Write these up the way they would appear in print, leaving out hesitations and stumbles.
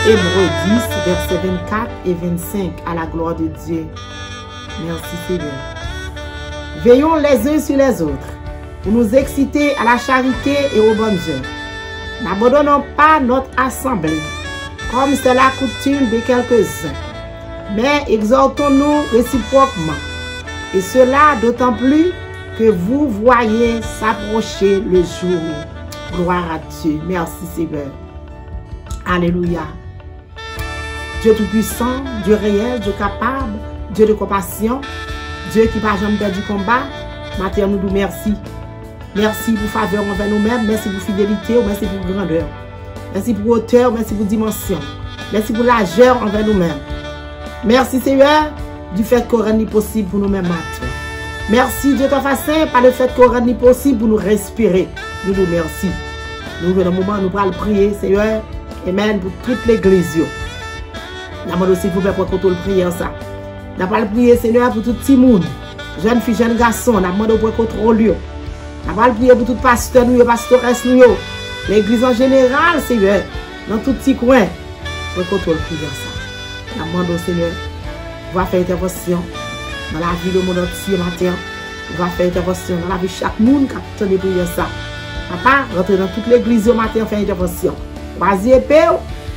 Hébreux 10, versets 24 et 25, à la gloire de Dieu. Merci Seigneur. Veillons les uns sur les autres pour nous exciter à la charité et aux bonnes œuvres. N'abandonnons pas notre assemblée, comme c'est la coutume de quelques-uns, mais exhortons-nous réciproquement, et cela d'autant plus que vous voyez s'approcher le jour. Gloire à Dieu. Merci Seigneur. Alléluia. Dieu tout-puissant, Dieu réel, Dieu capable, Dieu de compassion, Dieu qui n'a jamais perdu combat. Matin, nous nous merci. Merci pour faveur envers nous-mêmes, merci pour fidélité, merci pour grandeur, merci pour hauteur, merci pour dimension, merci pour largeur envers nous-mêmes. Merci Seigneur du fait qu'on rende possible pour nous-mêmes matin. Merci Dieu ton Saint par le fait qu'on rende possible pour nous respirer. Nous nous merci. Nous venons au moment où nous allons prier Seigneur. Amen pour toute l'église. Nous demandons aussi vous pour contrôler prière ça. Nous allons prier Seigneur pour tout le monde, jeunes filles, jeunes garçons. Nous demandons pour contrôler. Nous allons prier pour tout pasteur, nous, pastoresse, nous, l'église en général, Seigneur, dans tout petit coin, pour contrôler prière ça. Nous demandons Seigneur, va faire intervention dans la vie du monde entier matin. Va faire intervention dans la vie de chaque monde qui a entendu prier ça. Papa, rentre dans toute l'église au matin, faire intervention. Vas-y, épée,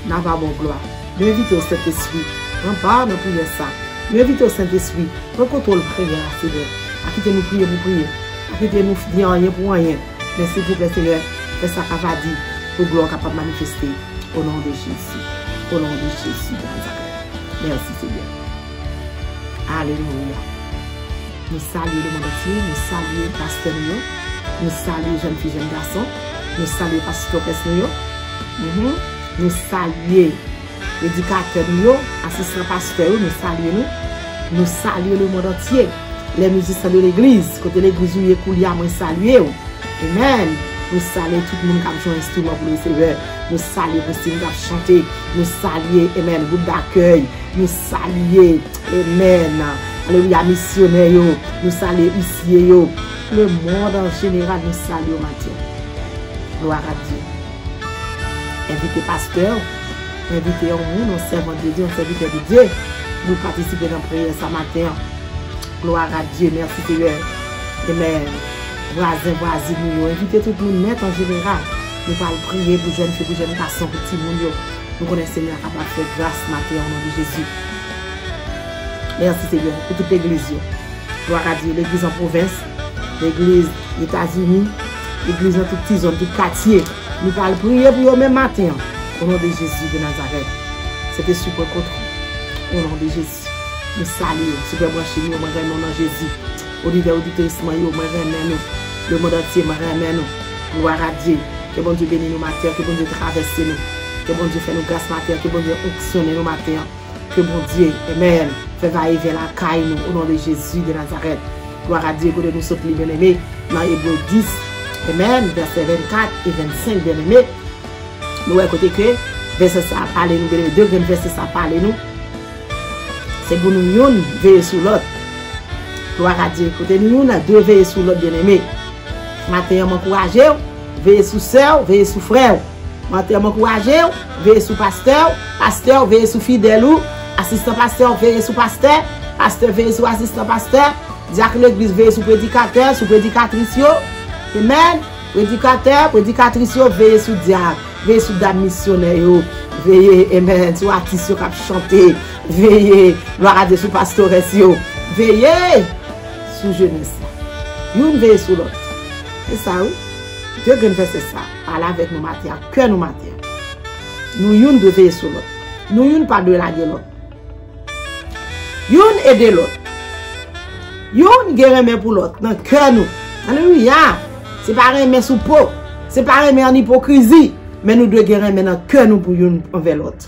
n'a pas bon gloire. Nous invitons au Saint-Esprit. Rempart, nous prions ça. Nous invitons au Saint-Esprit. Nous contrôlons la prière, Seigneur. Quittez-nous prier pour prier. Quittez-nous dire rien pour rien. Mais s'il vous plaît, Seigneur, faites ça qu'on va dire pour gloire capable de manifester. Au nom de Jésus. Au nom de Jésus. Merci, Seigneur. Alléluia. Nous saluons le monde entier. Nous saluons le pasteur. Nous saluons les jeunes filles, jeunes garçons. Nous saluons le pasteur. Nous saluons l'éducateur, assistant pasteur, nous saluons nous. Nous saluons le monde entier. Les musiciens de l'église, côté l'église où il y a coulier, nous saluons. Amen. Nous saluons tout le monde qui a joué un instrument pour le Seigneur. Nous saluons les qui a chanté. Nous saluons, amen, groupe d'accueil. Nous saluons, amen. Alléluia, missionnaires. Nous saluons huissiers. Le monde en général, nous saluons matin. Gloire à Dieu. Invitez pasteur, invitez au monde, nos servants de Dieu, nos serviteurs de Dieu. Nous participons dans la prière ce matin. Gloire à Dieu, merci Seigneur. Amen. Voisins, voisines, invitez tout le monde net en général. Nous allons prier pour jeunes filles, pour jeunes garçons, pour petits monde. Nous connaissons Seigneur capable de faire grâce ce matin au nom de Jésus. Merci Seigneur pour toute l'église. Gloire à Dieu, l'église en province, l'église aux États-Unis, l'église dans toutes les zones, tout quartier. Nous allons prier pour eux même matin. Au nom de Jésus de Nazareth. C'était super contre. Au nom de Jésus. Nous saluons. Super branché nous, moi remercie dans Jésus. Auditeur, auditrice, moi remercie nous. Le monde entier, moi remercie nous. Gloire à Dieu. Que bon Dieu bénisse nous matin. Que bon Dieu traverse nous. Que bon Dieu fait nous grâce matin. Que bon Dieu onctionne nous matin. Que bon Dieu, amen, fait va-et vers la caille nous. Au nom de Jésus de Nazareth. Gloire à Dieu. Que nous sommes les bien-aimés. Dans Hébreux 10. Amen, verset 24 et 25, bien aimé. Nous écoutez que verset ça parle nous, bien aimé. Deux versets ça parle nous. C'est pour nous veiller sur l'autre. Gloire à Dieu. Écoutez nous, deux veiller sur l'autre, bien aimé. Matin, m'encourager, veiller sur soeur, veiller sur frère. Matin, m'encourager, veiller sur pasteur, pasteur, veiller sur fidèle ou, assistant pasteur, veiller sur pasteur, pasteur, veiller sur assistant pasteur, diacre l'église, veiller sur prédicateur, sur prédicatrice. Amen. Prédicateur, prédicatrice, veillez sur diable, veillez sur dame missionnaire, veillez, amen, sur artiste qui a chanté, veillez, gloire à Dieu, sur pastoresse, veillez sur jeunesse. Une veille sur l'autre. C'est ça, oui? Dieu qui fait ça. Parle avec nous matin, cœur nous matin. Nous, une de veiller sur l'autre. Nous, une pas de la de l'autre. Une aider l'autre. Une guérir pour l'autre. Dans le cœur nous. Alléluia. C'est pas remettre sous peau. C'est pas remettre en hypocrisie. Mais nous devons guérir dans le cœur nous pour une envers l'autre.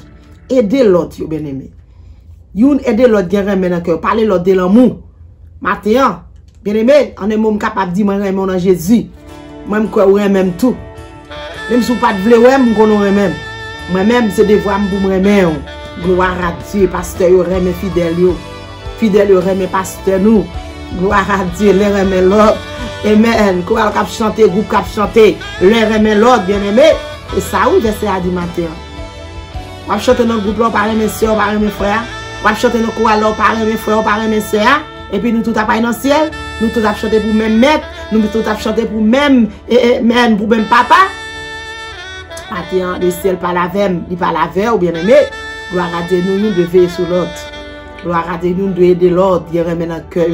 Aider l'autre, bien aimé. Une aider l'autre guérir dans le cœur. Parler l'autre de l'amour. Matin, bien aimé, on est même capable de dire, moi, dans Jésus. Même quoi, ou même tout. Même si vous pas de vle, ou même. Moi-même, c'est des voix pour moi même. Gloire à Dieu, pasteur, ou même fidèle, fidèle, ou même pasteur, nous. Gloire à Dieu, les remet l'autre. Amen. Quoi cap chanter, groupe cap chanter, les remet l'autre, bien aimé. Et ça, où verset à du matin. On va chanter dans le groupe là, par mes soeurs, par mes frères. On va chanter dans le chorale là, par mes frères, par mes soeurs. Et puis nous tout à dans le ciel, nous tout à chanter pour même maître, nous tout à chanter pour même pour même papa. Maintenant, le ciel par la veille, il par la veille, ou bien aimé. Gloire à Dieu, nous devons veiller sur l'autre. Gloire à Dieu, nous devons aider l'autre, qui remet dans le cœur.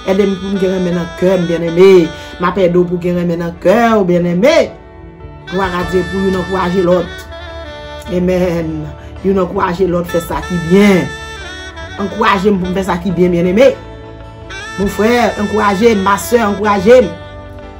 Aidez-moi pour nous remettre dans le cœur, bien aimé. Ma paix d'eau pour nous remettre dans le cœur, bien aimé. Gloire à Dieu pour nous encourager l'autre. Amen. Nous encourager l'autre, faire ça qui bien. Encouragez-moi pour faire ça qui bien, bien aimé. Mon frère, encouragez, ma soeur, encouragez.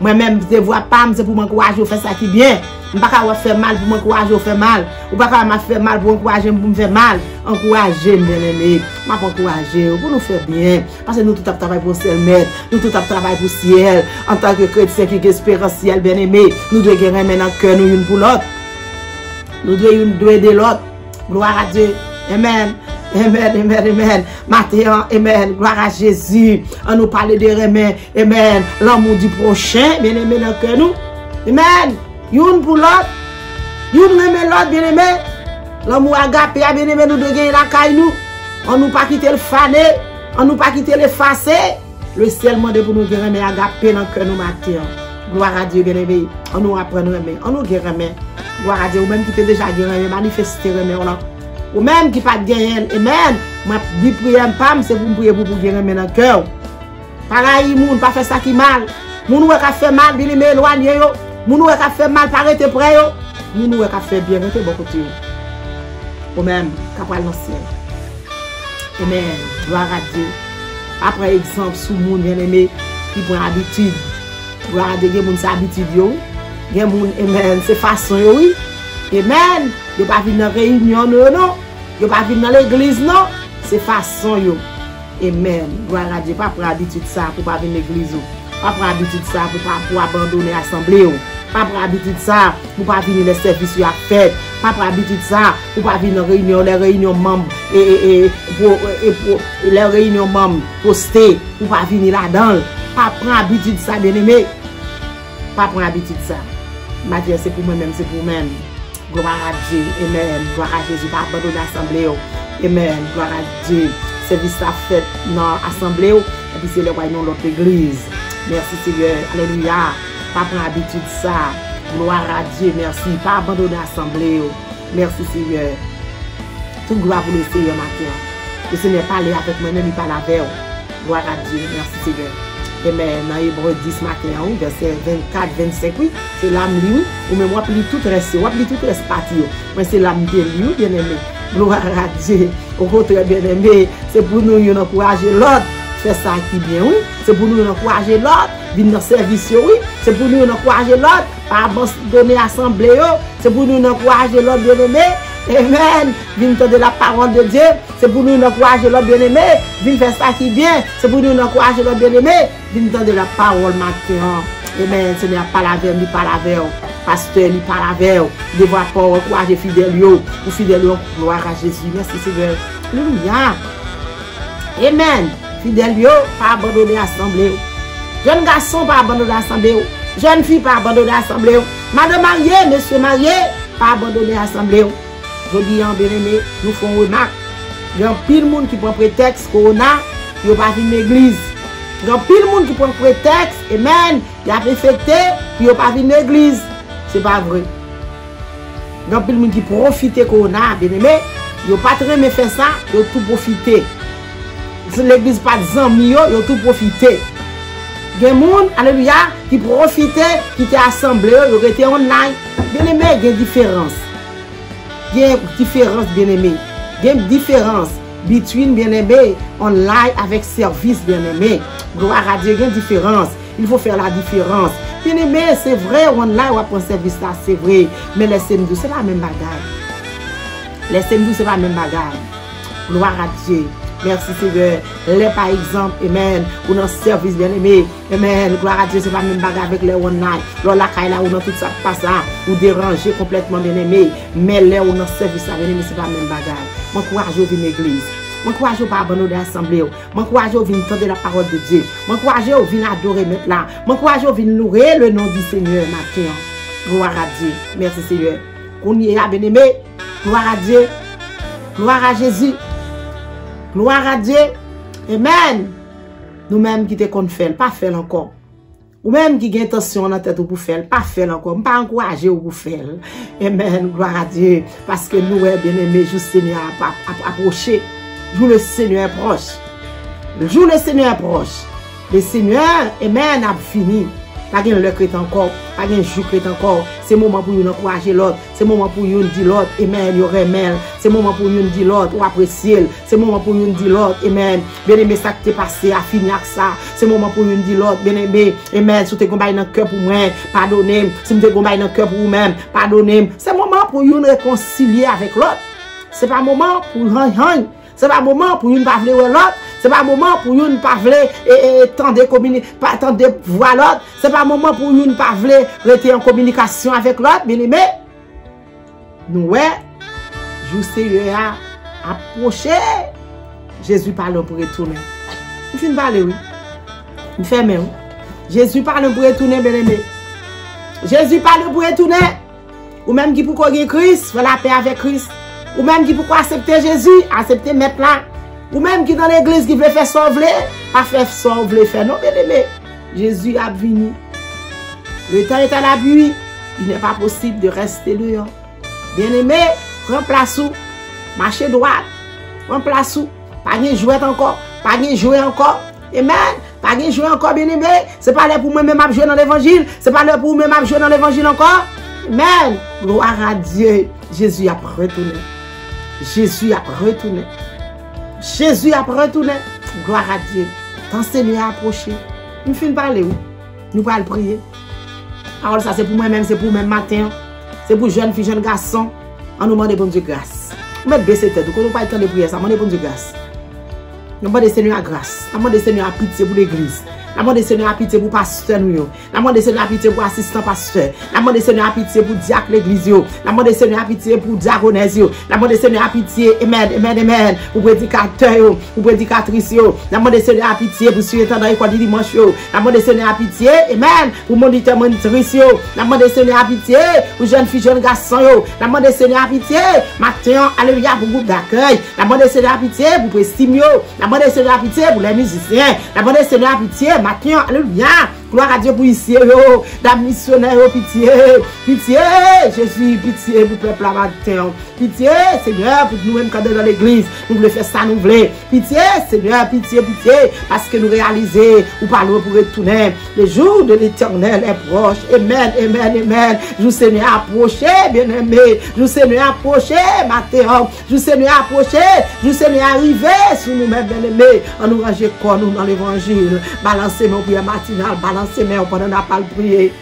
Moi-même, je ne vois pas, c'est pour m'encourager, faire ça qui bien. Je ne vais pas faire mal pour m'encourager, faire mal. Ou pas faire mal pour m'encourager, pour me faire mal. Encouragez, bien aimé. Je vais encourager pour nous faire bien. Parce que nous tout travaillons pour le ciel, maître. Nous tout travaillons pour le ciel. En tant que chrétien qui est espérance-ciel, bien aimé, nous devons remettre dans le cœur, nous, une pour l'autre. Nous devons aider l'autre. Gloire à Dieu. Amen. Amen, amen, amen. Maintenant, amen. Gloire à Jésus. On nous parle de remède. Amen. L'amour du prochain, bien aimé dans le cœur, nous. Amen. Youn pour l'autre. Youn remet l'autre, bien aimé. L'amour agapé, bien aimé, nous devons gagner la caille, nous. On nous pas quitter le fané. On nous pas quitter le facé. Le ciel demande pour nous remettre agapé dans le cœur, nous, matin. Gloire à Dieu, bien aimé. On nous apprend remettre. On nous remet. Gloire à Dieu. Ou même qui peut déjà gagner, manifester remettre. Ou même qui pas gagner. Amen. Moi, dis prier pas, c'est pour prier pour gagner dans le cœur. Pareil, moun pas faire ça qui mal. Moun ou ka fait mal, bien aimé, éloigner yo. Moun ou ka fait mal, pas rester près yo. Moun ou ka fait bien, rester bon côté. Ou même, ka pral dans ciel. Amen. Gloire à Dieu. Après exemple, sous moun bien aimé, qui prend habitude. Gloire à Dieu, gen moun sa habitude yo. Gen moun, amen, c'est façon yo, oui. Amen. Yo pas venir dans réunion non. Yo pas venir dans l'église non. C'est façon yo. Amen. Gloire à Dieu. Pas prendre habitude ça pour pas venir l'église. Pas prendre habitude ça pour abandonner l'assemblée. Pas prendre habitude ça pour pas venir les services à faire. Pas prendre habitude ça pour pas venir réunion, les réunions membres pour les réunions membres postés pour pas venir là-dedans. Pas prendre habitude ça, bien aimé. Pas prendre habitude ça. Mathieu, c'est pour moi-même, c'est pour moi-même. Gloire à Dieu. Amen. Gloire à Jésus. Pas abandonner l'assemblée. Amen. Gloire à Dieu. Service à fait dans l'assemblée. Et puis c'est le royaume de l'autre église. Merci Seigneur. Alléluia. Pas prendre habitude ça. Gloire à Dieu. Merci. Pas abandonner l'assemblée. Merci Seigneur. Toute gloire pour le Seigneur matin. Le Seigneur parle avec moi-même, il parle avec vous. Gloire à Dieu. Merci Seigneur. Amen. Dans Hébreu 10 matin, verset 24, 25, oui. C'est l'âme lui, ou même moi, pli tout reste, moi, pli tout reste parti. Mais c'est l'âme de lui, bien aimé. Gloire à Dieu. Au contraire, bien aimé, c'est pour nous encourager l'autre. Faire ça qui bien, oui. C'est pour nous encourager l'autre. Venir dans le service, oui. C'est pour nous encourager l'autre. Pas abandonner l'assemblée, c'est pour nous encourager l'autre, bien aimé. Amen. Viens entendre la parole de Dieu. C'est pour nous encourager l'autre bien-aimé. Viens faire ça qui bien. C'est pour nous encourager l'autre bien-aimé. Viens entendre la parole maintenant. Amen. Ce n'est pas la veille, ni pas la veille. Pasteur, ni pas la veille. Devoir pas encourager fidèle yo. Ou fidèle yo. Gloire à Jésus. Merci Seigneur. Alléluia. Amen. Fidèle yo, pas abandonner l'assemblée. Jeune garçon, pas abandonner l'assemblée. Jeune fille, pas abandonner l'assemblée. Madame mariée, monsieur marié, pas abandonner l'assemblée. Je dis en bien-aimé, nous faisons remarque. Il y a pile de monde qui prend prétexte corona, il n'y a pas venir l'église. Il y a pile de monde qui prend prétexte, amen, il y a infecté, il n'y a pas venir l'église. Ce n'est pas vrai. Il y a pile de monde qui profite de corona, bien-aimé, il n'y a pas très bien fait ça, il y a tout profité. Si l'église pas de amis, il y a tout profité. Il y a des gens, alléluia, qui profitaient, qui étaient assemblés, qui étaient online. Bien-aimé, il y a une différence. Il y a une différence, bien-aimé. Il y a une différence between bien-aimé online avec service, bien-aimé. Gloire à Dieu, il y a une différence. Il faut faire la différence. Bien-aimé, c'est vrai, online, on prend service là, c'est vrai. Mais les SMD, c'est la même bagarre. Les SMD, c'est la même bagarre. Gloire à Dieu. Merci Seigneur. Les par exemple, amen, ou dans service bien-aimé, amen, gloire à Dieu, c'est pas même bagarre avec les online. Là, la caille là, ou dans tout ça passe là, ou déranger complètement bien-aimé. Mais là, ou dans service là, bien-aimé, c'est pas même bagarre. Mon courage au venir l'église. Mon courage au pas abandonner l'assemblée. Mon courage au venir entendre la parole de Dieu. Mon courage au venir adorer maintenant là. Mon courage au venir louer le nom du Seigneur matin. Gloire à Dieu. Merci Seigneur. On y est bien-aimé. Gloire à Dieu. Gloire à Jésus. Gloire à Dieu. Amen. Nous-mêmes qui te qu'on fait, pas faire encore. Ou même qui a intention dans la tête pour faire, pas faire encore. Pas encourager pour faire. Amen. Gloire à Dieu. Parce que nous, bien-aimés, le Seigneur approché. Joue le Seigneur proche. Le jour le Seigneur est proche. Le Seigneur, amen, a fini. Pas de le crête encore. Pas de jour crête encore. C'est le moment pour nous encourager l'autre. C'est le moment pour nous dire l'autre. Amen, il y aurait mal. C'est le moment pour nous dire l'autre. Ou apprécier. C'est le moment pour nous dire l'autre. Amen. Bien aimé, ça qui t'est passé, à finir avec ça. C'est le moment pour nous dire l'autre. Bien aimé, amen. Si tu es dans le cœur pour moi, pardonnez. Si tu es dans le cœur pour vous-même, pardonnez. C'est le moment pour nous réconcilier avec l'autre. C'est pas le moment pour nous. C'est pas le moment pour nous parler de l'autre. C'est pas le moment pour nous parler et tendre voir l'autre. C'est pas le moment pour nous parler rester en communication avec l'autre. Bien aimé, nous jour Seigneur a approché. Jésus parle pour retourner. Il finit parler oui. Il fait même. Jésus parle pour retourner, bien aimé. Jésus parle pour retourner. Ou même qui pour connaître Christ, faire la paix avec Christ. Ou même qui pourquoi accepter Jésus, accepter mettre là. Ou même qui dans l'église qui veut faire sauver, pas faire sauver, faire non, bien aimé. Jésus a venu. Le temps est à la pluie. Il n'est pas possible de rester dehors. Bien aimé, prends place où. Marchez droit. Prends place où. Pas de jouer encore. Pas de jouer encore. Amen. Pas de jouer encore, bien aimé. C'est pas là pour moi-même à jouer dans l'évangile. C'est pas là pour moi-même à jouer dans l'évangile encore. Amen. Gloire à Dieu. Jésus a retourné. Jésus a retourné. Jésus a retourné. Gloire à Dieu. Quand Seigneur a approché, nous finissons parler où? Nous allons prier. Alors ça c'est pour moi-même, c'est pour même matin. C'est pour jeunes filles, jeunes garçons. On nous demande bon Dieu grâce. Nous mettons baisser tête. Quand nous pas le temps de prier, ça demande bon Dieu grâce. Nous demandons Seigneur à grâce. Nous demandons Seigneur à pitié pour l'église. Nous demandons Seigneur à pitié pour pasteur nous. Nous demandons Seigneur à pitié pour assistant pasteur. Nous demandons Seigneur à pitié pour diacre l'église. Nous demandons Seigneur à pitié pour diaconesse. Nous demandons Seigneur à pitié, amen, amen, amen, pour prédicateur, pour prédicatrice. Nous demandons Seigneur à pitié pour surintendant l'école du dimanche. Nous demandons Seigneur à pitié, amen, pour moniteur, monitrice. Nous demandons Seigneur à pitié pour jeunes filles, jeunes garçons. Nous demandons Seigneur à pitié, matin, alléluia, pour groupe d'accueil. Nous demandons Seigneur à pitié pour prestimio. Nous demandons Seigneur à pitié pour les musiciens. Nous demandons Seigneur à pitié, matin, alléluia. Gloire à Dieu pour ici, la missionnaire, pitié, pitié, Jésus, pitié pour le peuple à matin. Pitié, Seigneur, pour nous-mêmes quand dans l'église, nous voulons faire ça, nous voulons. Pitié, Seigneur, pitié, pitié, parce que nous réalisons, nous parlons pour retourner. Le jour de l'éternel est proche. Amen, amen, amen. Je Seigneur approché, bien-aimé. Je Seigneur approché, matin. Je Seigneur approché. Je Seigneur arrivé sur nous-mêmes, bien-aimés. On nous range quoi, nous, dans l'évangile. Balancez mon prière matinale, balancez moi pendant la parole prier.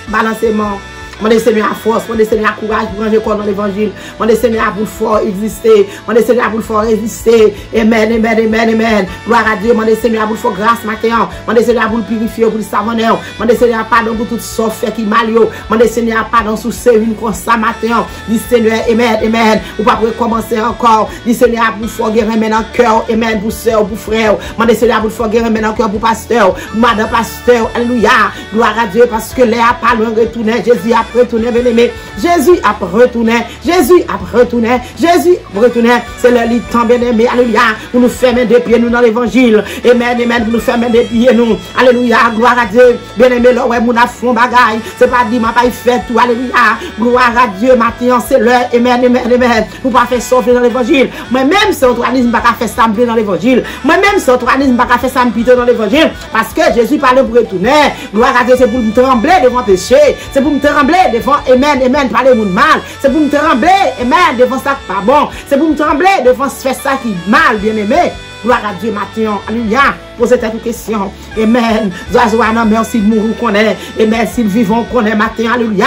Balancez moi. Mon Seigneur à force, mon Seigneur à courage pour ranger quoi dans l'évangile. Mon Seigneur à pour fort exister. Mon Seigneur à pour fort résister. Amen, amen, amen, amen. Gloire à Dieu. Mon Seigneur à pour fort grâce matin. Mon Seigneur à pour purifier, pour le savonner. Mon Seigneur à pardon pour tout sauf fait qui mal yo. Mon Seigneur à pardon sous une comme ça matin. Dis Seigneur, amen, amen. Ou pas pour commencer encore. Dis Seigneur à pour fort guérir maintenant cœur. Amen, pour soeur, pour frère. Mon Seigneur à pour fort guérir maintenant cœur pour pasteur. Madame pasteur. Alléluia. Gloire à Dieu parce que les a pas loin retourner. Jésus a retourné, bien aimé. Jésus a retourné. Jésus a retourné. Jésus a retourné. C'est le temps, bien aimé. Alléluia. Pour nous fermer des pieds, nous, dans l'évangile. Amen, amen. Pour nous fermer des pieds, nous. Alléluia. Gloire à Dieu. Bien aimé, là, ouais, mon affront bagaille. C'est pas dit, m'a pas fait tout. Alléluia. Gloire à Dieu, maintenant, c'est l'heure. Amen, amen, amen. Pour pas faire souffler dans l'évangile. Moi-même, c'est autre organisme, pas faire ça dans l'évangile. Moi-même, c'est autre organisme, pas faire ça dans l'évangile. Parce que Jésus parle pour retourner. Gloire à Dieu, c'est pour me trembler devant péché. C'est pour me trembler devant, amen, amen, parler de mal. C'est pour me trembler, amen, devant ça qui pas bon. C'est pour me trembler devant faire ça qui mal, bien aimé. Gloire à Dieu, matin, alléluia. Posez cette question. Amen. Zoazouana, merci de mourir qu'on est. Amen, s'ils vivent, qu'on est matin, alléluia.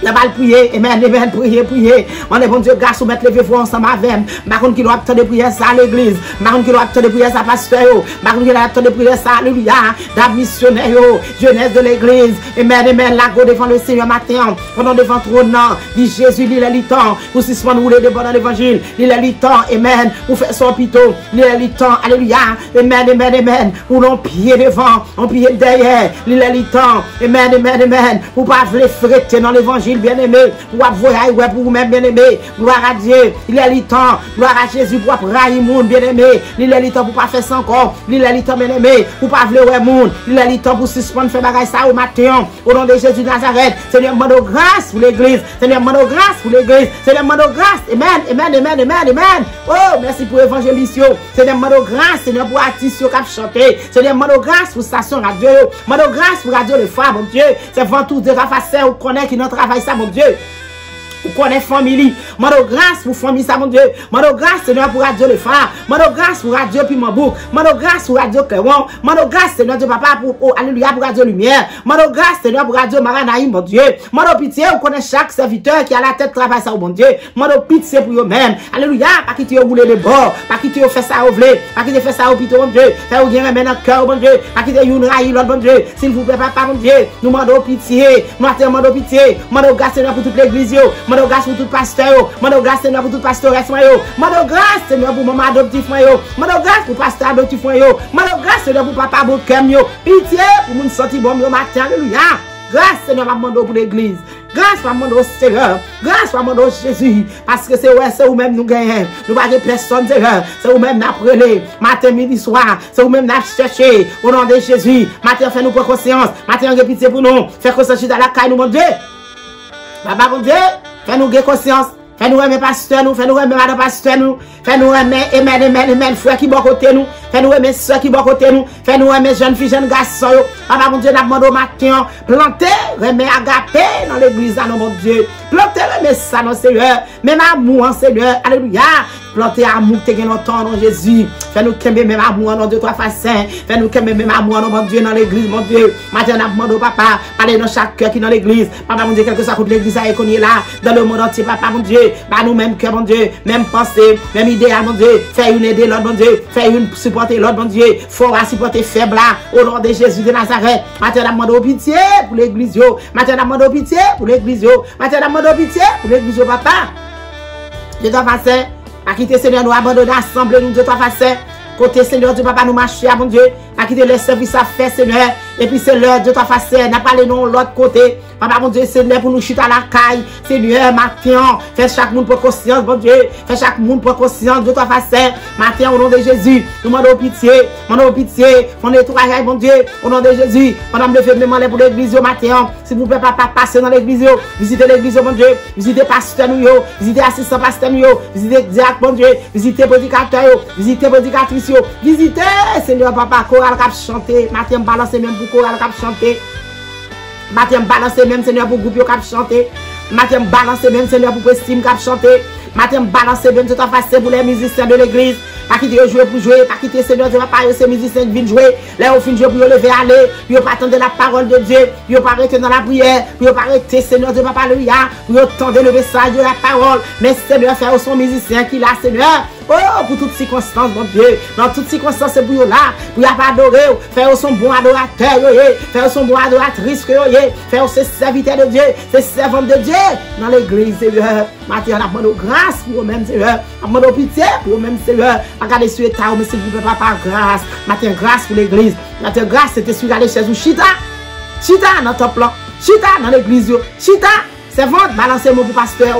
La balle prier, amen, amen, prier, prier. On est bon Dieu, grâce, mettre les vivants ensemble avec. Marron qui doit attendre de prier ça à l'église. Marron qui doit attendre de prier ça à pasteur. Marron qui doit attendre de prier ça, alléluia. La missionnaire, jeunesse de l'église. Amen, amen, la go devant le Seigneur matin. Pendant devant trône, dit Jésus, il est le temps. Pour suspendre rouler devant dans l'évangile. Il est le temps, amen. Pour faire son pito. Il est le temps, alléluia. Amen, amen, amen. Pour l'on pied devant, on pied derrière. Il est le temps, amen, amen, amen. Pour pas vouloir fretter dans l'évangile. l'évangile, bien-aimé. Pour voyager pour vous-même, bien-aimé. Gloire à Dieu. Il est le temps. Gloire à Jésus pour railler le monde, bien-aimé. Il est le temps pour pas faire ça encore. Il est le temps, bien-aimé, pour pas vouloir le monde. Il est le temps pour suspendre faire bagaille ça au matin. Au nom de Jésus de Nazareth. Seigneur, demande grâce pour l'église. Seigneur, demande grâce pour l'église. Seigneur, demande grâce. Amen, amen, amen, amen, amen. Oh, merci pour l'évangélisation. Seigneur, demande grâce. Seigneur, pour artistes qui ont chanté. Seigneur, demande grâce pour station radio. Demande grâce pour radio le phare, mon Dieu. C'est avant tout de ta façon, on connaît qui notre travail ça, mon Dieu. Pour connaître famille, mando grâce pour famille ça mon Dieu, mando grâce Seigneur pour radio le phare, mando grâce pour radio Pimambou, mando grâce pour radio Cléon, mando grâce Seigneur Dieu papa pour alléluia pour radio lumière, mando grâce Seigneur pour radio Maranaïm mon Dieu, mando pitié on connaît chaque serviteur qui a la tête travail ça mon Dieu, mando pitié pour eux même, alléluia, pas quitter au boulot de bord, pas quitter au fait ça au vlé, pas quitter fait ça au pito mon Dieu, faire au bien maintenant cœur mon Dieu, pas quitter une raille l'autre mon Dieu, s'il vous plaît papa mon Dieu, nous mando pitié, nous mando pitié, mando grâce Seigneur pour toute l'église. Mando grâce pour tout pasteur, mando grâce Seigneur pour tout pastoresse yo, mando grâce Seigneur pour maman adoptif yo, mando grâce pour pasteur adoptif yo, mando grâce Seigneur pour papa bokem yo, pitié pour moun sorti bon yo matin, alléluia. Grâce Seigneur va demander pour l'église. Grâce va demander au Seigneur. Grâce va demander au Jésus. Parce que c'est où même nous gagnons. Nous pas de personne Seigneur. C'est où même nous apprenons. Matin, midi, soir. C'est où même nous cherchons. Au nom de Jésus. Matin, fais-nous prendre conscience. Matin, on pitié pour nous. Fais conscience dans la caille, nous, mon Dieu. Papa, mon Dieu. Fais-nous conscience. Fais-nous aimer pasteur nous. Fais-nous aimer madame pasteur nous. Fais-nous aimer frère qui bon côté nous. Fais-nous aimer soeur qui bon côté nous. Fais-nous aimer jeunes filles, jeunes garçons. Papa, mon Dieu, nous demandons au matin. Plantez, remet agapé dans l'église, mon Dieu. Plantez, remet ça, non, Seigneur. Même amour, Seigneur. Alléluia. Plantez amour, t'es dans temps, non, Jésus. Fais-nous qu'aimer même amour, non, Dieu, toi, façon. Fais-nous qu'aimer même amour, non, mon Dieu, dans l'église, mon Dieu. Matin, nous demandons au papa. Parlez dans chaque cœur qui est dans l'église. Papa, mon Dieu, quelque chose contre l'église, qu'on est là. Dans le monde entier, papa, mon Dieu. Bah, nous, même cœur, mon Dieu. Même pensée, même idée, mon Dieu. Fais une aider l'autre, mon Dieu. Fais une supporter l'autre, mon Dieu. Fort à supporter faible là. Au nom de Jésus de Nazareth. Matin, nous demandons pitié pour l'église, yo. Matin, nous demandons pitié pour l'église, yo. Matin, nous demandons pitié pour l'église, yo, papa. Je dois passer. À quitter Seigneur, nous abandonner l'assemblée, nous de toi passer. Côté Seigneur, Dieu, papa, nous marcher, mon Dieu. À quitter les services à faire, Seigneur. Et puis c'est l'heure de toi passer. N'a pas les noms l'autre côté. Papa, mon Dieu, c'est l'heure pour nous chuter à la caille. Seigneur, matin, fais chaque monde pour conscience, mon Dieu. Fais chaque monde pour conscience de toi passer. Matin, au nom de Jésus, nous demandons pitié. Demandons pitié. On nettoie, mon Dieu. Au nom de Jésus, on a me fait demander pour l'église au matin. S'il vous plaît, papa, passez dans l'église. Visitez l'église, mon Dieu. Visitez pasteur, nous, visitez assistant pasteur, nous, visitez diacre, mon Dieu. Visitez prédicateur, visitez prédicatrice, visitez, Seigneur, papa, chorale qui a chanté. Matin, balancez même pour chorale qui a chanté. Matin, balancez même, Seigneur, pour groupe qui a chanté. Matin, balancez même, Seigneur, pour estime qui a chanté. Matin, balancez même, tout en face pour les musiciens de l'église. Pas quitter jouer pour jouer, pas quitter Seigneur, Dieu va pas ces musiciens qui viennent jouer. Là, au fin de jouer pour lever aller, puis pas attendre la parole de Dieu, puis pas arrêter dans la prière, puis pas arrêter Seigneur, Dieu va pas alléluia, puis attendre le message de la parole. Mais Seigneur, faire son musicien qui l'a, Seigneur. Oh, pour toutes circonstances, mon Dieu. Dans toutes circonstances, c'est pour eux là. Pour pas adorer. Faire son bon adorateur, faire son bon adoratrice, faire ses serviteurs de Dieu, ses servantes de Dieu. Dans l'église, Seigneur. Matin, on a demandé grâce pour eux-mêmes, Seigneur. On a demandé pitié pour eux-mêmes, Seigneur. Regardez sur l'état, mais s'il vous plaît, papa, grâce. Matin, grâce pour l'église. Matin, grâce, c'était sur les chaises ou chita. Chita dans ton plan. Chita dans l'église. Chita, c'est vente, balancez moi pour pasteur.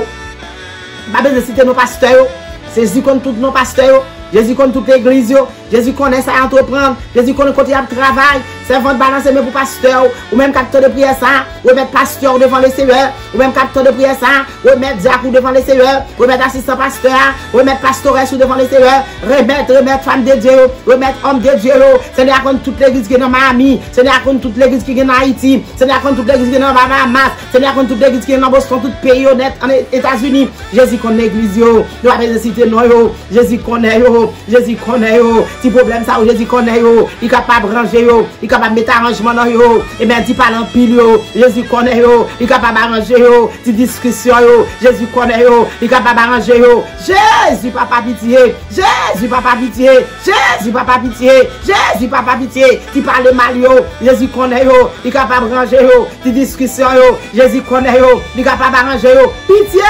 Pas besoin de citer nos pasteurs. Jésus connaît tous nos pasteurs. Jésus connaît toute l'église. Jésus connaît ça à entreprendre. Jésus connaît côté de travail. C'est vendre balancer mais pour pasteur. Ou même capteur de prière ça. Ou mettre pasteur devant le Seigneur. Ou même capteur de prière ça. Ou mettre diacre devant le Seigneur. Ou mettre assistant pasteur. Ou mettre pastoresse devant le Seigneur. Remettre femme de Dieu. Remettre homme de Dieu. Seigneur connaît toute l'église qui est dans Miami. Seigneur connaît toute l'église qui est dans Haïti. Seigneur connaît toute l'église qui est dans Bahamas. Seigneur connaît toute l'église qui est dans Boston. Tout pays honnête en États-Unis. Jésus connaît l'église. Nous avons cité nous. Jésus connaît. Jésus connaît. Si problème ça, Jésus connaît. Il est capable de ranger. Il est capable de mettre arrangement dans yo. Et bien, dit pas l'empile. Jésus connaît. Il est capable d'arranger. Dit discussion. Jésus connaît. Il est capable d'arranger. Jésus, papa pitié. Jésus, papa pitié. Jésus, papa pitié. Jésus, papa pitié. Qui parle mal. Jésus connaît. Il est capable d'arranger. Dit discussion. Jésus connaît. Il est capable d'arranger. Pitié,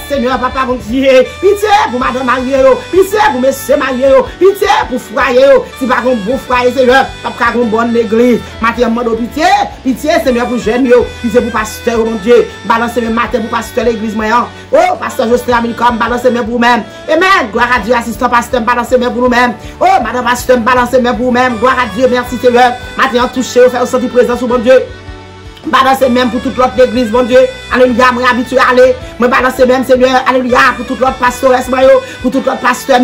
Seigneur, papa, mon Dieu. Pitié pour madame mariée. Pitié pour monsieur marié. Pitié pour foyer. Si pas un bon foyer, Seigneur, pas une bonne église. l'église. Matin, demande pitié. Pitié, Seigneur, pour jeunes, pitié pour pasteur, mon Dieu. Balancez même matin pour pasteur l'église, moi. Oh, pasteur Justin Amincom, balancez même pour vous-même. Amen. Gloire à Dieu, assistant pasteur, balancez même pour nous-mêmes. Oh, madame pasteur, balancez même pour vous-même. Gloire à Dieu, merci Seigneur. Matin, touché, faire sentir présence, mon Dieu. Balancer même pour toute l'autre église, mon Dieu. Alléluia, moi habitué à aller. Moi balancer même, Seigneur. Alléluia, pour toute l'autre pasteur, pour toute l'autre pasteur,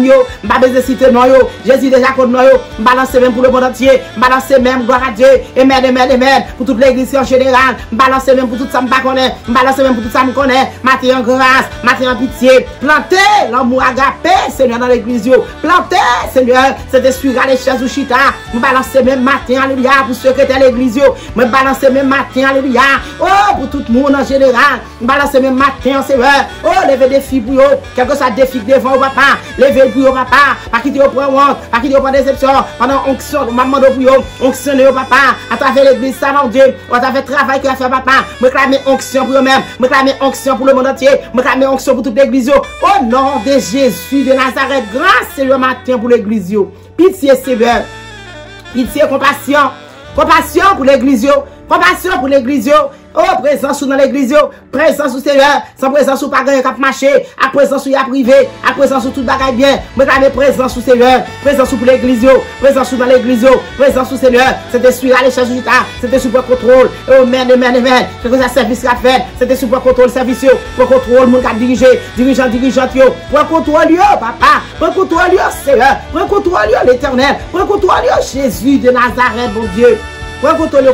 pas besoin de citer non, Jésus déjà contre nous, balancer même pour le monde entier. Balancer même, gloire à Dieu. Amen, amen, amen. Pour toute l'église en général. Balancer même pour tout ça, je connais. Balancer même pour tout ça, je connais. Matin en grâce, matin en pitié. Plantez l'amour agapé, Seigneur, dans l'église. Plantez, Seigneur, cet esprit à l'échelle ou chita. Balancer même matin, alléluia, pour secrétaire l'église. Me balancer même matin. Alléluia. Oh, pour tout le monde en général. Balancer même matin, Seigneur. Oh, levez des filles pour eux. Quelque soit des filles devant au papa. Levez pour eux, papa. Pas quitter au point honte. Pas quitter au point déception. Pendant onction, maman de pour eux. Onctionner au papa. À travers l'église, ça, mon Dieu. À travers le travail qu'il a fait, papa. Me clamer onction pour eux-mêmes. Me clamer onction pour le monde entier. Me clamer onction pour toute l'église. Au nom de Jésus de Nazareth. Grâce, Seigneur, matin pour l'église. Pitié, Seigneur. Pitié, compassion. Compassion pour l'église. Compassion pour l'église. Oh, présence dans l'église, présence au Seigneur, sans présence ou pas gagner cap marché, à présence ou y a privé, à présence ou tout bagaille bien, me clamer présence au Seigneur, présence pour l'église, présence dans l'église, présence au Seigneur, c'était sur aller chercher du temps, c'était sous contrôle, amen, amen, amen, c'est que ça service qu'a fait, c'était sous contrôle service, pour contrôle, mon cap diriger, dirigeant, pour contrôle, papa, pour contrôle, Seigneur, pour contrôle, l'éternel, pour contrôle, Jésus de Nazareth, mon Dieu, pour contrôler,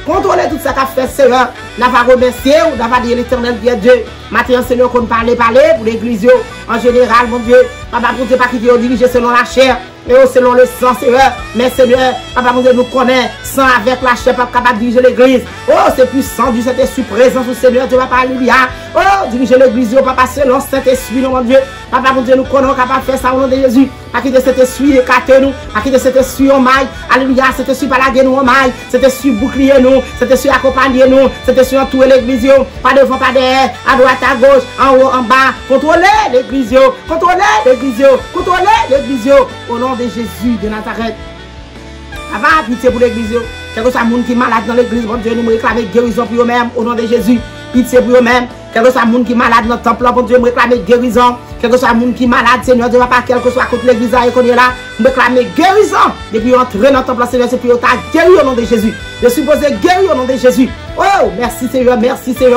contrôler tout ça qu'a fait, Seigneur. N'a pas remercié ou n'a pas dit l'éternel bien Dieu. Maintenant, Seigneur, qu'on parle pour l'église en général, mon Dieu. Papa, pour ne pas qui diriger selon la chair. Et selon le sang, Seigneur. Mais Seigneur, Papa, mon Dieu, nous connaît sans avec la chair, pas capable de diriger l'église. Oh, c'est puissant du Saint-Esprit présent au Seigneur, Dieu, Papa, alléluia. Oh, diriger l'église, Papa, selon Saint-Esprit, mon Dieu. Papa, mon Dieu, nous connaissons capable de faire ça au nom de Jésus. Pas quitter cet esprit, écartez nous. Pas quitter cet esprit au maille. Alléluia, cet esprit balaguer nous au maille. Cet esprit bouclier nous. Cet esprit accompagner nous. Cet esprit entourer l'église. Pas devant, pas derrière. À droite, à gauche, en haut, en bas. Contrôler l'église. Contrôler l'église. Contrôler l'église. Au nom de Jésus de Nazareth. Avant, pitié pour l'église. Quel que soit le monde qui est malade dans l'église, bon Dieu, nous réclamer guérison pour eux-mêmes. Au nom de Jésus. Pitié pour eux-mêmes. Quel que soit le monde qui est malade dans le temple, bon Dieu, nous réclamer guérison. Quel que soit le monde qui est malade, Seigneur, Dieu, pas quel que soit contre l'église et qu'on est là, nous réclamer guérison. Depuis entrer dans le temple, Seigneur, c'est puis on t'a guéri au nom de Jésus. Je suis posé guéri au nom de Jésus. Oh, merci Seigneur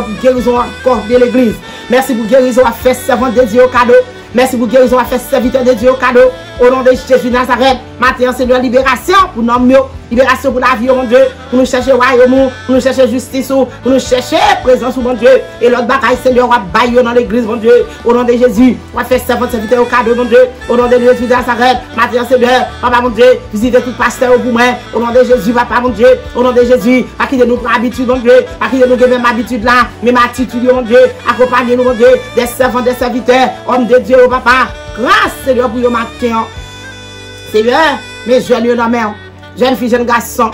pour guérison encore de l'église. Merci pour guérison à faire servant de Dieu au cadeau. Merci pour guérison à faire serviteur de Dieu au cadeau. Au nom de Jésus Nazareth, maintenant, Seigneur, libération pour nos mieux, libération pour la vie, mon Dieu, pour nous chercher royaume, pour nous chercher justice, pour nous chercher présence, mon Dieu. Et l'autre bataille, Seigneur, on va bailler dans l'église, mon Dieu. Au nom de Jésus, on va faire serviteur au cadeau, mon Dieu. Au nom de Jésus Nazareth, maintenant, Seigneur, Papa, mon Dieu, visitez tout pasteur pour moi. Au nom de Jésus, Papa, mon Dieu. Au nom de Jésus, à qui de nous prendre habitude, mon Dieu. À qui de nous même habitude là, même attitude, mon Dieu. Accompagnez-nous, mon Dieu, des servants, des serviteurs, hommes de Dieu, Papa. Grâce, Seigneur, pour le matin. Seigneur, mes jeunes dans main, jeunes filles, jeunes garçons.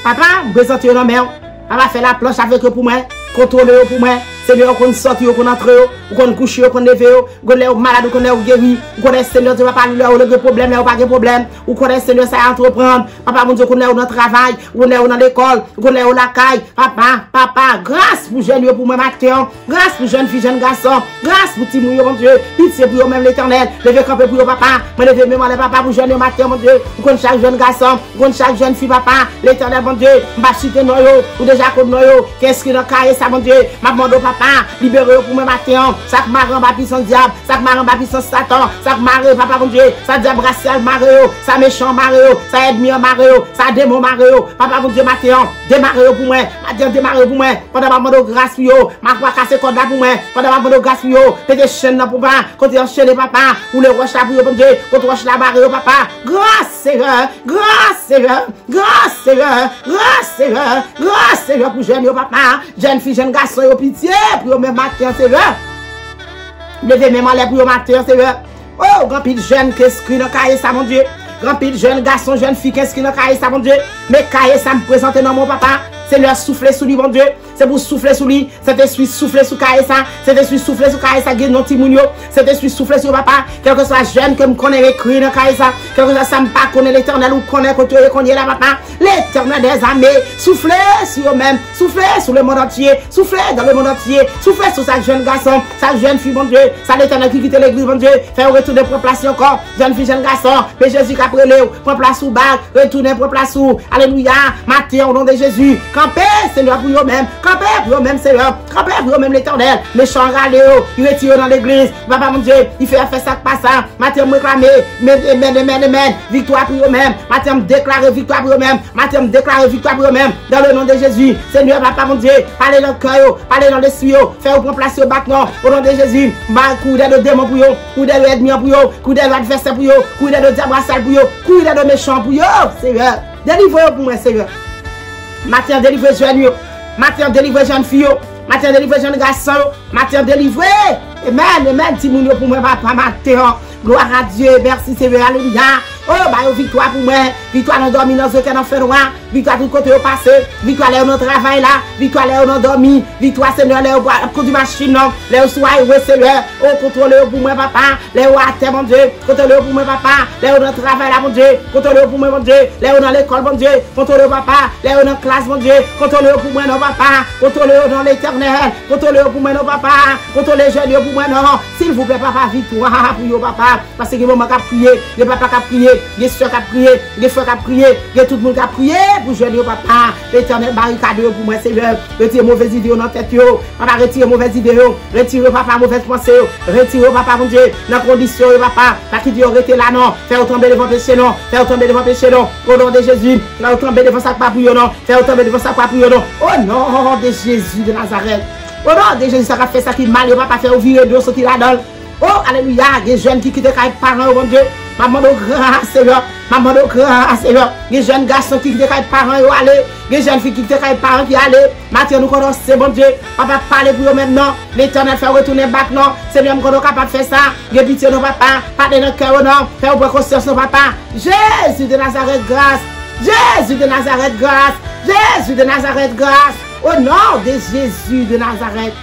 Papa, vous présentez dans main. Papa fait la planche avec eux pour moi, contrôler pour moi. Seigneur, qu'on sorte, qu'on entre, qu'on couche, qu'on lève, qu'on est malade, qu'on est guéri, qu'on est Seigneur, tu vas pas là, on a des problèmes, on a pas de problème, ou qu'on est Seigneur, ça entreprendre. Papa, mon Dieu, qu'on est dans le travail, qu'on est dans l'école, qu'on est dans la caille. Papa, grâce pour jeunes pour moi matin, grâce pour jeunes filles, jeunes garçons, grâce pour petit mouillot, mon Dieu, pitié pour même l'éternel, levez camper pour papa, me levez mémoire de papa pour jeunes matin, mon Dieu, pour chaque jeune garçon, pour chaque jeune fille, papa, l'éternel, mon Dieu, m'a chité noyau, ou déjà comme noyau, qu'est-ce qui est dans le cahier, ça, mon Dieu, m'a demandé au papa, libérez pour moi matin, ça que marre en bas puissance diable, ça que marre en bas puissance Satan, ça que marre, papa, mon Dieu, ça diable racial marre, ça méchant marre, ça ennemi marre, ça démon marre, papa, mon Dieu, matin, démarrez pour moi, matin, démarrez pour moi, pendant ma demande grâce pour yo, ma pas casser code là pour moi, pendant ma demande grâce pour yo, pété chaîne là pour moi, quand tu enchaînes papa, ou les roches là pour yo, mon Dieu, quand tu roches la barre, papa, grâce Seigneur, grâce Seigneur, grâce Seigneur, grâce Seigneur, grâce Seigneur pour jeune yo, papa, jeune fille, jeune garçon, yo, pitié, pour yo même matin, Seigneur, levez même en l'air pour yo matin, Seigneur, oh, grand pile jeune, qu'est-ce qu'il a caillé ça, mon Dieu, grand pile jeune garçon, jeune fille, qu'est-ce qu'il a caillé ça, mon Dieu, mais caillé ça me présente dans mon papa, Seigneur, soufflez sous lui, mon Dieu. c'est pour souffler sur lui. Cet esprit souffler sur Kaïsa. Cet esprit souffler sur Kaïsa, guide non timounio. Cet esprit souffler sur papa. Quel que soit jeune que me connaît écrit dans Kaïsa. Quel que soit ça me pas connaît l'éternel ou connaît qu'on est là papa. L'éternel des armées. Souffler sur eux-mêmes. Souffler sur le monde entier. Souffler dans le monde entier. Souffler sur chaque jeune garçon. Chaque jeune fille, mon Dieu. Ça l'éternel qui quitte l'église, mon Dieu. Faire retourner pour placer encore. Jeune fille, jeune garçon. Mais Jésus qui a pris le pour place sous bague. Retourner pour place sous. Alléluia. Matin au nom de Jésus. Campez, Seigneur, pour eux-mêmes. Campez pour eux-mêmes, Seigneur. Campez pour eux-mêmes, l'éternel. Méchant galéo. Il retire dans l'église. Papa, mon Dieu. Il fait ça que pas ça. Matin, me réclamer. Amen. Victoire pour eux-mêmes. Matin, me déclarer victoire pour eux-mêmes. Matin, me déclarer victoire pour eux-mêmes. Dans le nom de Jésus. Seigneur, papa, mon Dieu. Parlez dans le cœur. Parlez dans l'esprit. Faites pour placer au bac, non. Au nom de Jésus. Coup de démons pour eux. Coup de ennemis pour eux. Coup d'adversaires pour eux. Coup de diable sale pour eux. Coup de méchants pour eux. Seigneur. Délivrez-vous pour moi, Seigneur. Matin, délivrez jeune. Matin, délivrez jeune fille. Matin, délivrez jeune garçon. Matin, délivrez. Amen. Timounio pour moi, papa, matin. Gloire à Dieu. Merci, Seigneur. Alléluia. Oh, bah, victoire pour moi. Victoire dans dormi dans ce qu'elle en fait noir. Victoire tout côté au passé. Victoire là où on travaille là. Victoire là où on dormi. Victoire, Seigneur, là où on conduit machine, non. Là où soit, Seigneur. Oh, contrôlez pour moi, papa. Là où à terre, mon Dieu. Contrôlez pour moi, papa. Là où on travaille là, mon Dieu. Contrôlez pour moi, mon Dieu. Là où dans l'école, mon Dieu. Contrôlez papa. Là où dans classe, mon Dieu. Contrôlez pour moi, non, papa. Contrôlez dans l'éternel. Contrôlez pour moi, non, papa. Contrôlez jeune pour moi, non. S'il vous plaît, papa, victoire pour vous, papa. Parce que maman a prié. Le papa a prié. Les soeurs qui prié, les frères qui prié, tout le monde qui a prié pour jeûner papa. L'éternel barricade pour moi, Seigneur. Retirez mauvaise idée dans la tête. Papa, retirez mauvaise idée. Retirez papa mauvaise pensée. Retirez papa, mon Dieu, dans la condition, papa. Pas qui dit arrêtez là, non. Faire tomber devant péché, non. Faire tomber devant péché, non. Au nom de Jésus. Faire tomber devant ça, pas pour non. Faire tomber devant ça, pas pour non. Au nom de Jésus de Nazareth. Au nom de Jésus, ça va faire ça qui mal. Papa, faire ouvrir le dos, ce qui la donne. Oh, alléluia. Des jeunes qui quittent les parents, mon Dieu. Maman de grâce, Seigneur. Maman de grâce, Seigneur. Les jeunes garçons qui quittent les parents, ils aller. Les jeunes filles qui quittent les parents, qui aller. Maintenant, nous connaissons, bon Dieu. Papa, parlez pour eux maintenant. L'éternel fait retourner back, non. Seigneur, nous sommes capables de faire ça. J'ai pitié, non, papa. Parlez dans le cœur, non. Fais au conscience, non, papa. Jésus de Nazareth, grâce. Jésus de Nazareth, grâce. Jésus de Nazareth, grâce. Au nom de Jésus de Nazareth.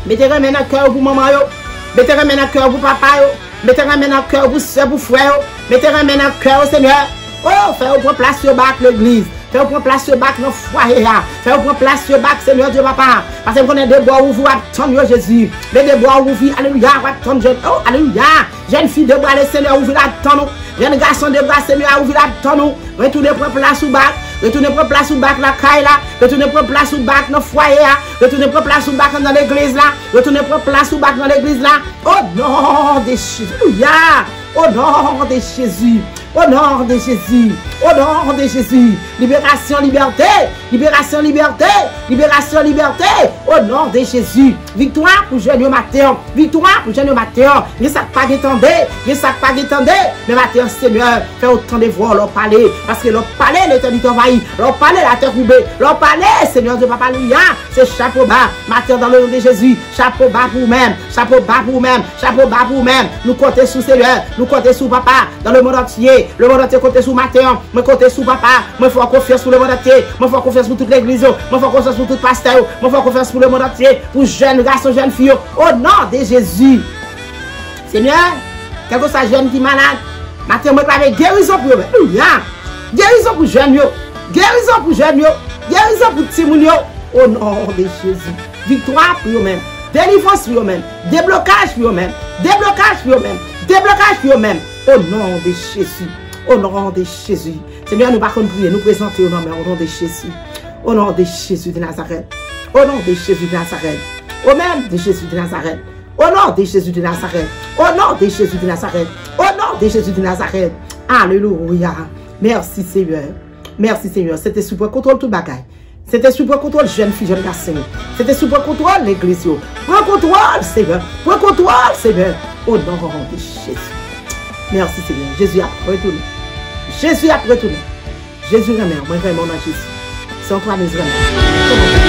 Mettez maintenant le cœur pour maman. Mettez maintenant le cœur pour papa. Mettez maintenant le cœur pour soeur, pour frère. Mettez maintenant le cœur, Seigneur. Oh, faites prendre place sur bac l'église. Faites prendre place sur bac dans le foyer. Faites prendre place sur bac, Seigneur Dieu, papa. Parce que vous connaissez des bois où vous attendez Jésus. Des bois où vous, alléluia, vous attendez Jésus. Oh, alléluia. Jeune fille de bras, le Seigneur, où vous attendez. Jeune garçon de bras, Seigneur, où vous attendez. Retournez prendre place sur bac. Retournez prendre place sur bac la caille là. Retournez prendre place sur bac dans le foyer là. Retournez prendre place sur bac dans l'église là. Retournez prendre place sur bac dans l'église là. Oh non de Jésus. Alléluia. Au nom de Jésus. Au nom de Jésus. Au nom de Jésus. Libération, liberté. Libération, liberté. Libération, liberté. Au nom de Jésus. Victoire pour jeune matin. Victoire pour jeune matin. Ne ça pas détendre. Ne ça pas détendre. Mais matin, Seigneur, fais autant de voix leur parler. Parce que leur parler, l'éternité envahie. Leur parler, la terre coupée. Leur parler, Seigneur de Papa, alléluia. C'est chapeau bas. Matin, dans le nom de Jésus. Chapeau bas pour vous-même. Chapeau bas pour vous-même. Chapeau bas pour vous-même. Nous comptons sous Seigneur. Nous comptons sous Papa. Dans le monde entier. Le monde entier compte sous matin. Moi compte sous Papa. Moi faut confiance pour le monde entier. Moi faut confiance pour toute l'église. Moi faut confiance pour tout pasteur. Moi faut confiance pour le monde entier. Pour jeunes garçons, jeunes filles. Au nom de Jésus. Seigneur, quelque soit jeune qui est malade. Matin, moi avec guérison pour eux. Alléluia. Guérison pour jeunes. Guérison pour jeunes. Guérison pour petits mounio. Au nom de Jésus. Victoire pour eux-mêmes. Délivrance pour eux-mêmes. Déblocage pour eux-mêmes. Déblocage pour eux-mêmes. Déblocage pour eux-mêmes. Au nom de Jésus. Au nom de Jésus. Seigneur, nous partons prier. Nous présenter au nom de Jésus. Au nom de Jésus de Nazareth. Au nom de Jésus de Nazareth. Au nom de Jésus de Nazareth. Au nom de Jésus de Nazareth. Au nom de Jésus de Nazareth. Au nom de Jésus de Nazareth. Alléluia. Merci Seigneur. Merci Seigneur. C'était sous contrôle tout bagaille. C'était sous contrôle jeune fille, jeune garçon. C'était sous contrôle l'église. Prends contrôle Seigneur. Prends contrôle Seigneur. Au nom de Jésus. Merci Seigneur. Jésus a retourné. Jésus a retourné. Jésus remet. Moi vraiment dans Jésus. C'est en toi nous remet.